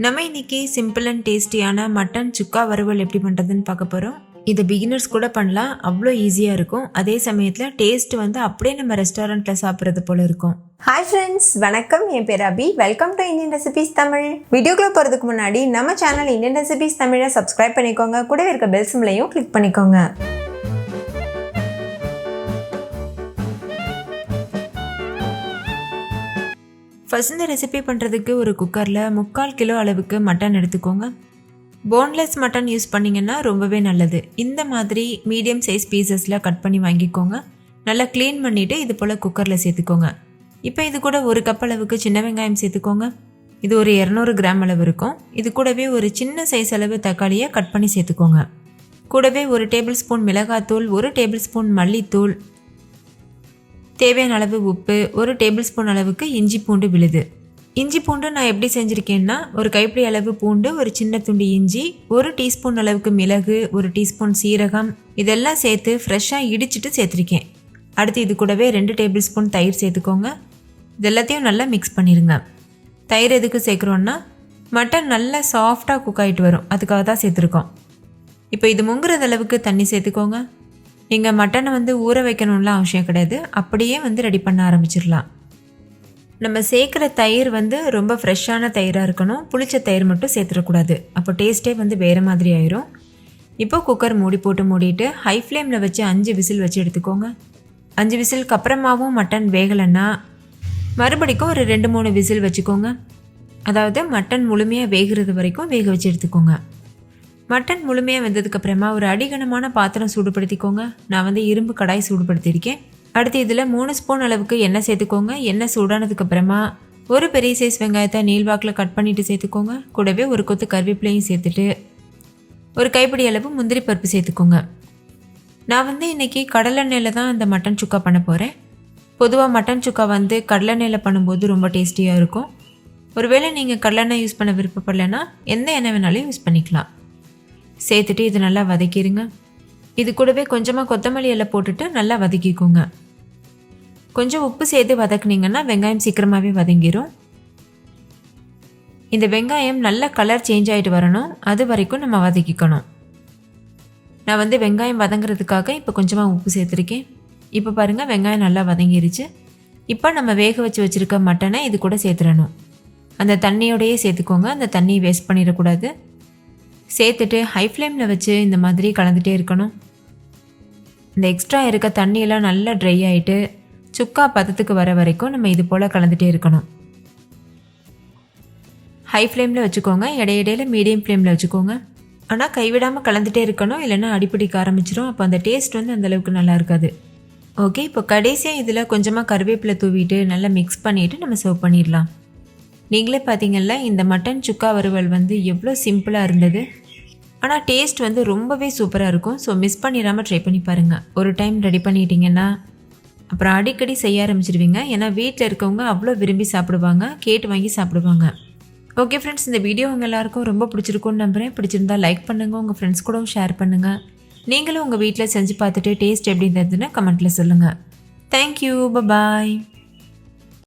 நம்ம இன்னைக்கு simple and டேஸ்டியான மட்டன் சுக்கா வறுவல் எப்படி பண்ணுறதுன்னு பார்க்க போகிறோம். இது பிகினர்ஸ் கூட பண்ணலாம், அவ்வளோ ஈஸியாக இருக்கும். அதே சமயத்தில் டேஸ்ட் வந்து அப்படியே நம்ம ரெஸ்டாரண்ட்டில் சாப்பிட்றது போல இருக்கும். ஹாய் ஃப்ரெண்ட்ஸ், வணக்கம். என் பேர் Abi. Welcome to Indian recipes Tamil. வீடியோக்குள்ளே போகிறதுக்கு முன்னாடி நம்ம சேனல் இந்தியன் ரெசிபீஸ் தமிழை சப்ஸ்கிரைப் பண்ணிக்கோங்க. கூடவே இருக்க பெல் சிம்லையும் கிளிக் பண்ணிக்கோங்க. ஃபர்ஸ்ட் இந்த ரெசிபி பண்ணுறதுக்கு ஒரு குக்கரில் 3/4 கிலோ அளவுக்கு மட்டன் எடுத்துக்கோங்க. போன்லெஸ் மட்டன் யூஸ் பண்ணிங்கன்னா ரொம்பவே நல்லது. இந்த மாதிரி மீடியம் சைஸ் பீசஸில் கட் பண்ணி வாங்கிக்கோங்க. நல்லா க்ளீன் பண்ணிவிட்டு இது போல் குக்கரில் சேர்த்துக்கோங்க. இப்போ இது கூட 1 கப் அளவுக்கு சின்ன வெங்காயம் சேர்த்துக்கோங்க. இது ஒரு 200 கிராம் அளவு இருக்கும். இது கூடவே ஒரு சின்ன சைஸ் அளவு தக்காளியை கட் பண்ணி சேர்த்துக்கோங்க. கூடவே 1 டேபிள் ஸ்பூன் மிளகாத்தூள், 1 டேபிள் ஸ்பூன் மல்லித்தூள், தேவையான அளவு உப்பு, 1 டேபிள் ஸ்பூன் அளவுக்கு இஞ்சி பூண்டு விழுது. இஞ்சி பூண்டு நான் எப்படி செஞ்சுருக்கேன்னா, ஒரு கைப்பிடி அளவு பூண்டு, ஒரு சின்ன துண்டு இஞ்சி, 1 டீஸ்பூன் அளவுக்கு மிளகு, 1 டீஸ்பூன் சீரகம், இதெல்லாம் சேர்த்து ஃப்ரெஷ்ஷாக இடிச்சிட்டு சேர்த்துருக்கேன். அடுத்து இது கூடவே 2 டேபிள் ஸ்பூன் தயிர் சேர்த்துக்கோங்க. இது எல்லாத்தையும் நல்லா மிக்ஸ் பண்ணிடுங்க. தயிர் எதுக்கு சேர்க்குறோன்னா, மட்டன் நல்லா சாஃப்டாக குக் ஆகிட்டு வரும், அதுக்காக தான் சேர்த்துருக்கோம். இப்போ இது முங்குறது அளவுக்கு தண்ணி சேர்த்துக்கோங்க. நீங்கள் மட்டனை வந்து ஊற வைக்கணும்லாம் அவசியம் கிடையாது, அப்படியே வந்து ரெடி பண்ண ஆரம்பிச்சிடலாம். நம்ம சேர்க்குற தயிர் வந்து ரொம்ப ஃப்ரெஷ்ஷான தயிராக இருக்கணும். புளிச்ச தயிர் மட்டும் சேர்த்துடக்கூடாது, அப்போ டேஸ்ட்டே வந்து வேறு மாதிரி ஆயிரும். இப்போ குக்கர் மூடி போட்டு மூடிட்டு ஹை ஃப்ளேமில் வச்சு 5 விசில் வச்சு எடுத்துக்கோங்க. 5 விசிலுக்கு அப்புறமாவும் மட்டன் வேகலைன்னா மறுபடிக்கும் ஒரு 2-3 விசில் வச்சுக்கோங்க. அதாவது மட்டன் முழுமையாக வேகிறது வரைக்கும் வேக வச்சு எடுத்துக்கோங்க. மட்டன் முழுமையாக வெந்ததுக்கப்புறமா ஒரு அடிகனமான பாத்திரம் சூடுபடுத்திக்கோங்க. நான் வந்து இரும்பு கடாய் சூடுபடுத்தியிருக்கேன். அடுத்து இதில் 3 ஸ்பூன் அளவுக்கு எண்ணெய் சேர்த்துக்கோங்க. எண்ணெய் சூடானதுக்கப்புறமா ஒரு பெரிய சைஸ் வெங்காயத்தை நீள்வாக்கில் கட் பண்ணிவிட்டு சேர்த்துக்கோங்க. கூடவே ஒரு கொத்து கருவேப்பிலையும் சேர்த்துட்டு ஒரு கைப்பிடி அளவு முந்திரி பருப்பு சேர்த்துக்கோங்க. நான் வந்து இன்றைக்கி கடலெண்ணெயில் தான் இந்த மட்டன் சுக்கா பண்ண போகிறேன். பொதுவாக மட்டன் சுக்கா வந்து கடலெண்ணெயில் பண்ணும்போது ரொம்ப டேஸ்டியாக இருக்கும். ஒருவேளை நீங்கள் கடலெண்ணெய் யூஸ் பண்ண விருப்பப்படலைன்னா எந்த எண்ணெய் வேணாலும் யூஸ் பண்ணிக்கலாம். சேர்த்துட்டு இது நல்லா வதக்கிடுங்க. இது கூடவே கொஞ்சமாக கொத்தமல்லி இலை போட்டுட்டு நல்லா வதக்கிக்கோங்க. கொஞ்சம் உப்பு சேர்த்து வதக்குனீங்கன்னா வெங்காயம் சீக்கிரமாகவே வதங்கிடும். இந்த வெங்காயம் நல்ல கலர் சேஞ்ச் ஆகிட்டு வரணும், அது வரைக்கும் நம்ம வதக்கிக்கணும். நான் வந்து வெங்காயம் வதங்குறதுக்காக இப்போ கொஞ்சமாக உப்பு சேர்த்துருக்கேன். இப்போ பாருங்கள், வெங்காயம் நல்லா வதங்கிருச்சு. இப்போ நம்ம வேக வச்சுருக்க மட்டனை இது கூட சேர்த்துடணும். அந்த தண்ணியோடையே சேர்த்துக்கோங்க, அந்த தண்ணியை வேஸ்ட் பண்ணிடக்கூடாது. சேர்த்துட்டு ஹை ஃப்ளேமில் வச்சு இந்த மாதிரி கலந்துகிட்டே இருக்கணும். இந்த எக்ஸ்ட்ரா இருக்க தண்ணியெல்லாம் நல்லா ட்ரை ஆகிட்டு சுக்கா பதத்துக்கு வர வரைக்கும் நம்ம இது போல் கலந்துகிட்டே இருக்கணும். ஹை ஃப்ளேமில் வச்சுக்கோங்க, இடையிடையில் மீடியம் ஃப்ளேமில் வச்சுக்கோங்க. ஆனால் கைவிடாமல் கலந்துகிட்டே இருக்கணும், இல்லைன்னா அடிப்பிடிக்க ஆரம்பிச்சிடும். அப்போ அந்த டேஸ்ட் வந்து அந்தளவுக்கு நல்லா இருக்காது. ஓகே, இப்போ கடைசியாக இதில் கொஞ்சமாக கருவேப்பிலை தூவிட்டு நல்லா மிக்ஸ் பண்ணிவிட்டு நம்ம சர்வ் பண்ணிடலாம். நீங்களே பார்த்தீங்கல்ல, இந்த மட்டன் சுக்கா வறுவல் வந்து எவ்வளோ சிம்பிளாக இருந்தது. ஆனால் டேஸ்ட் வந்து ரொம்பவே சூப்பராக இருக்கும். ஸோ மிஸ் பண்ணிடாமல் ட்ரை பண்ணி பாருங்கள். ஒரு டைம் ரெடி பண்ணிட்டீங்கன்னா அப்புறம் அடிக்கடி செய்ய ஆரம்பிச்சிடுவீங்க. ஏன்னா வீட்டில் இருக்கவங்க அவ்வளோ விரும்பி சாப்பிடுவாங்க, கேட்டு வாங்கி சாப்பிடுவாங்க. ஓகே ஃப்ரெண்ட்ஸ், இந்த வீடியோ உங்கள் எல்லாருக்கும் ரொம்ப பிடிச்சிருக்குன்னு நம்புகிறேன். பிடிச்சிருந்தா லைக் பண்ணுங்கள், உங்கள் ஃப்ரெண்ட்ஸ் கூடவும் ஷேர் பண்ணுங்கள். நீங்களும் உங்கள் வீட்டில் செஞ்சு பார்த்துட்டு டேஸ்ட் எப்படி இருந்ததுன்னு கமெண்ட்டில் சொல்லுங்கள். தேங்க்யூ, பாய்.